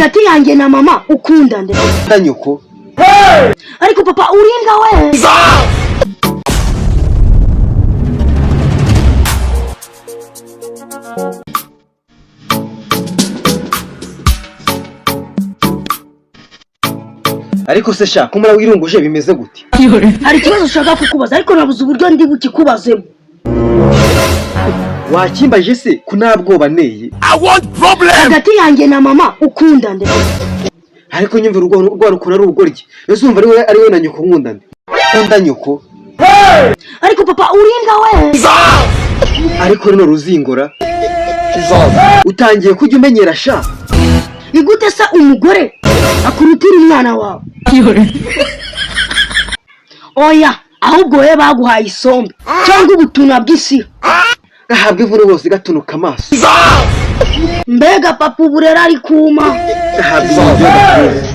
hagati yanjye na mama ukunda nde? Ndanyuko. Ariko papa uringa we. Ariko se sha kumara wirunguje bimeze gute? Hari ikibazo ushaka kukubaza ariko nabuze uburyo ndi bukikubazemo. Wakimbaje se kunabwoba neye? I want problem. Hagati yanjye na mama ukunda nde? Ariko nyumva urwo rukura ari ubugoryi. Uzumva ari we na nyuko nkunda nde? Nkunda nyuko. Ariko papa uringa we. Ariko rino ruzingora. Utangiye kujya umenyera sha. Igute se umugore akurutira umwana wawe? Oya, ahubwo we baguhaye isombe cyangwa ubutuna bw'isi. Gahabwe ivune bose gatunuka amaso. Mbega papa uburera ari kuma. Gahabwe ivune.